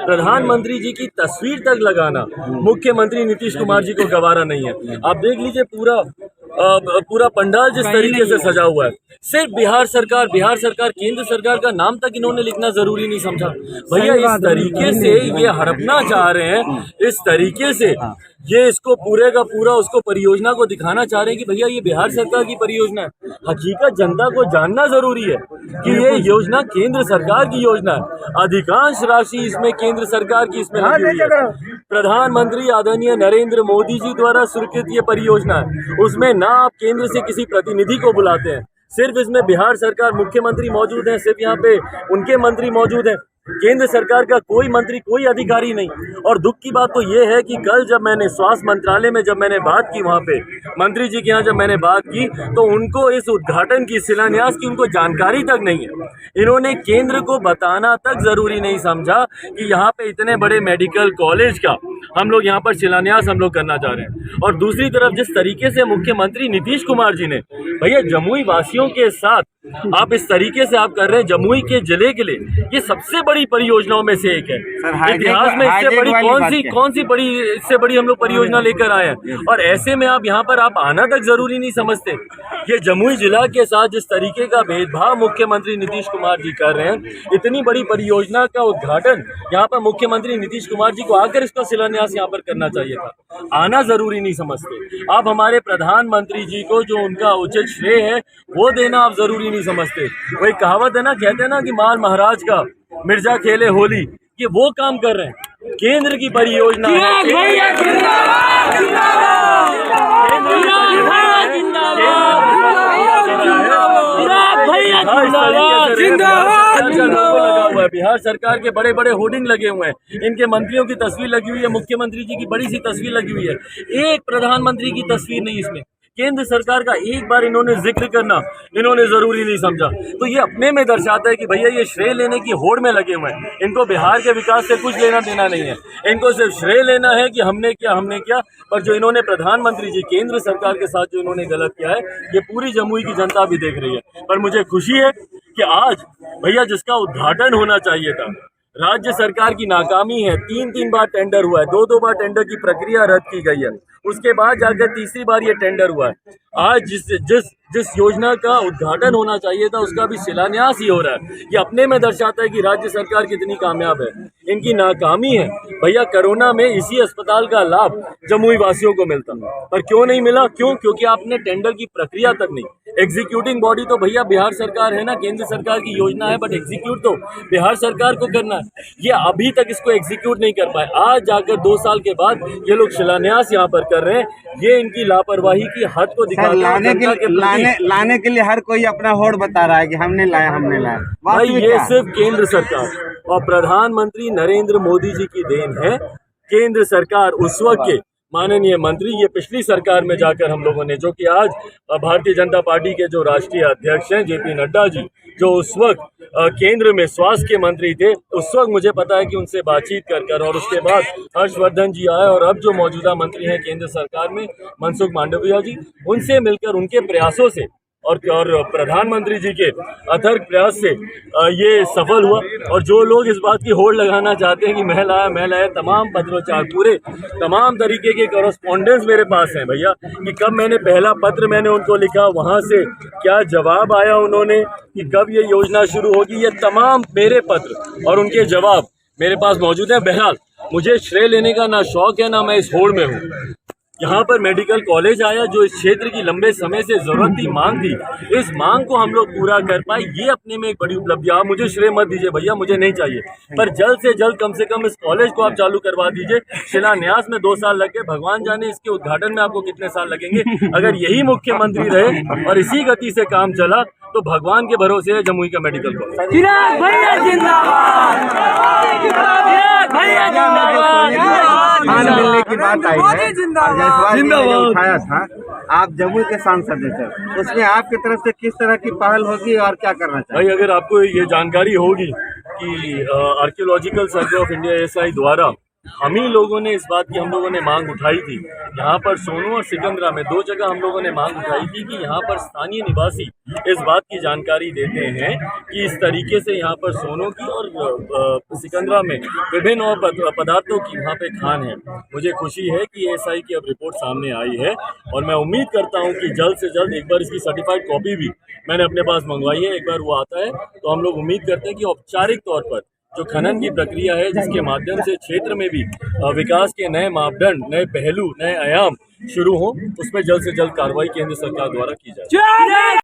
प्रधानमंत्री जी की तस्वीर तक लगाना मुख्यमंत्री नीतीश कुमार जी को गवारा नहीं है। आप देख लीजिए पूरा पंडाल जिस तरीके से सजा हुआ है, सिर्फ बिहार सरकार केंद्र सरकार का नाम तक इन्होंने लिखना जरूरी नहीं समझा। भैया इस तरीके से ये हड़पना चाह रहे हैं, इस तरीके से ये इसको पूरे का पूरा उसको परियोजना को दिखाना चाह रहे हैं कि भैया ये बिहार सरकार की परियोजना है। हकीकत जनता को जानना जरूरी है कि ये योजना केंद्र सरकार की योजना है। अधिकांश राशि इसमें केंद्र सरकार की इसमें लगी हुई है। प्रधानमंत्री आदरणीय नरेंद्र मोदी जी द्वारा स्वीकृत ये परियोजना है। उसमें ना आप केंद्र से किसी प्रतिनिधि को बुलाते हैं, सिर्फ इसमें बिहार सरकार मुख्यमंत्री मौजूद है, सिर्फ यहाँ पे उनके मंत्री मौजूद हैं, केंद्र सरकार का कोई मंत्री कोई अधिकारी नहीं। और दुख की बात तो ये है कि कल जब मैंने स्वास्थ्य मंत्रालय में जब मैंने बात की, वहाँ पे मंत्री जी के यहाँ जब मैंने बात की, तो उनको इस उद्घाटन की शिलान्यास की उनको जानकारी तक नहीं है। इन्होंने केंद्र को बताना तक जरूरी नहीं समझा कि यहाँ पे इतने बड़े मेडिकल कॉलेज का हम लोग यहाँ पर शिलान्यास हम लोग करना चाह रहे हैं। और दूसरी तरफ जिस तरीके से मुख्यमंत्री नीतीश कुमार जी ने भैया जमुई वासियों के साथ आप इस तरीके से आप कर रहे हैं, जमुई के जिले के लिए ये सबसे बड़ी परियोजनाओं में से एक है। इतिहास में इससे बड़ी कौन सी बड़ी इससे बड़ी हम लोग परियोजना लेकर आए हैं। और ऐसे में आप यहाँ पर आप आना तक जरूरी नहीं समझते। ये जमुई जिला के साथ जिस तरीके का भेदभाव मुख्यमंत्री नीतीश कुमार जी कर रहे हैं, इतनी बड़ी परियोजना का उद्घाटन यहाँ पर मुख्यमंत्री नीतीश कुमार जी को आकर इसका शिलान्यास यहाँ पर करना चाहिए था। आना जरूरी नहीं समझते। आप हमारे प्रधानमंत्री जी को जो उनका उचित श्रेय है वो देना आप जरूरी नहीं समझते। वही कहावत है ना, कहते हैं ना कि माल महाराज का मिर्जा खेले होली, ये वो काम कर रहे हैं। केंद्र की परियोजना बिहार सरकार के बड़े बड़े होर्डिंग लगे हुए हैं, इनके मंत्रियों की तस्वीर लगी हुई है, मुख्यमंत्री जी की बड़ी सी तस्वीर लगी हुई है, एक प्रधानमंत्री की तस्वीर नहीं इसमें। केंद्र सरकार का एक बार इन्होंने जिक्र करना इन्होंने जरूरी नहीं समझा। तो ये अपने में दर्शाता है कि भैया ये श्रेय लेने की होड़ में लगे हुए हैं। इनको बिहार के विकास से कुछ लेना देना नहीं है, इनको सिर्फ श्रेय लेना है कि हमने किया। पर जो इन्होंने प्रधानमंत्री जी केंद्र सरकार के साथ जो इन्होंने गलत किया है, ये पूरी जमुई की जनता भी देख रही है। पर मुझे खुशी है कि आज भैया जिसका उद्घाटन होना चाहिए था, राज्य सरकार की नाकामी है। 3 बार टेंडर हुआ है, 2 बार टेंडर की प्रक्रिया रद्द की गई है, उसके बाद जाकर तीसरी बार ये टेंडर हुआ है। आज जिस योजना का उद्घाटन होना चाहिए था उसका भी शिलान्यास ही हो रहा है। ये अपने में दर्शाता है कि राज्य सरकार कितनी कामयाब है। इनकी नाकामी है। भैया कोरोना में इसी अस्पताल का लाभ जमुई वासियों को मिलता, पर क्यों नहीं मिला? क्योंकि आपने टेंडर की प्रक्रिया तक नहीं। एग्जीक्यूटिंग बॉडी तो भैया बिहार सरकार है ना, केंद्र सरकार की योजना है, बट एग्जीक्यूट तो बिहार सरकार को करना है। ये अभी तक इसको एग्जीक्यूट नहीं कर पाए। आज जाकर 2 साल के बाद ये लोग शिलान्यास यहाँ पर कर रहे हैं। ये इनकी लापरवाही की हद को दिखाते हैं। लाने के लिए हर कोई अपना होड़ बता रहा है कि हमने लाया। भाई ये सिर्फ केंद्र सरकार और प्रधानमंत्री नरेंद्र मोदी जी की देन है। केंद्र सरकार उस वक्त के माननीय मंत्री, ये पिछली सरकार में जाकर हम लोगों ने, जो कि आज भारतीय जनता पार्टी के जो राष्ट्रीय अध्यक्ष हैं जेपी नड्डा जी, जो उस वक्त केंद्र में स्वास्थ्य के मंत्री थे, उस वक्त मुझे पता है कि उनसे बातचीत कर और उसके बाद हर्षवर्धन जी आए और अब जो मौजूदा मंत्री हैं केंद्र सरकार में मनसुख मांडविया जी, उनसे मिलकर उनके प्रयासों से और प्रधानमंत्री जी के अथक प्रयास से ये सफल हुआ। और जो लोग इस बात की होड़ लगाना चाहते हैं कि मैं लाया, तमाम पत्रोच्चार पूरे तमाम तरीके के कॉरेस्पॉन्डेंस मेरे पास हैं भैया, कि कब मैंने पहला पत्र मैंने उनको लिखा, वहाँ से क्या जवाब आया उन्होंने, कि कब ये योजना शुरू होगी, ये तमाम मेरे पत्र और उनके जवाब मेरे पास मौजूद हैं। बहरहाल मुझे श्रेय लेने का ना शौक है ना मैं इस होड़ में हूँ। यहाँ पर मेडिकल कॉलेज आया जो इस क्षेत्र की लंबे समय से जरूरत थी, मांग थी, इस मांग को हम लोग पूरा कर पाए, ये अपने में एक बड़ी उपलब्धि। आप मुझे श्रेय मत दीजिए भैया, मुझे नहीं चाहिए, पर जल्द से जल्द कम से कम इस कॉलेज को आप चालू करवा दीजिए। शिलान्यास में 2 साल लगे, भगवान जाने इसके उद्घाटन में आपको कितने साल लगेंगे। अगर यही मुख्यमंत्री रहे और इसी गति से काम चला तो भगवान के भरोसे है जमुई का मेडिकल कॉलेज। मिलने की बात आई है, उठाया था, आप जमुई के सांसद हैं, उसमें आपकी तरफ से किस तरह की पहल होगी और क्या करना चाहिए? भाई अगर आपको ये जानकारी होगी कि archaeological survey of India ASI द्वारा हम ही लोगों ने इस बात की हम लोगों ने मांग उठाई थी। यहाँ पर सोनू और सिकंदरा में 2 जगह हम लोगों ने मांग उठाई थी कि यहाँ पर स्थानीय निवासी इस बात की जानकारी देते हैं कि इस तरीके से यहाँ पर सोनू की और सिकंदरा में विभिन्न और पदार्थों की वहाँ पे खान है। मुझे खुशी है कि एएसआई की अब रिपोर्ट सामने आई है और मैं उम्मीद करता हूँ कि जल्द से जल्द एक बार इसकी सर्टिफाइड कॉपी भी मैंने अपने पास मंगवाई है। एक बार वो आता है तो हम लोग उम्मीद करते हैं कि औपचारिक तौर पर जो खनन की प्रक्रिया है, जिसके माध्यम से क्षेत्र में भी विकास के नए मापदंड, नए पहलू, नए आयाम शुरू हों, उसमें जल्द से जल्द कार्रवाई केंद्र सरकार द्वारा की जाए।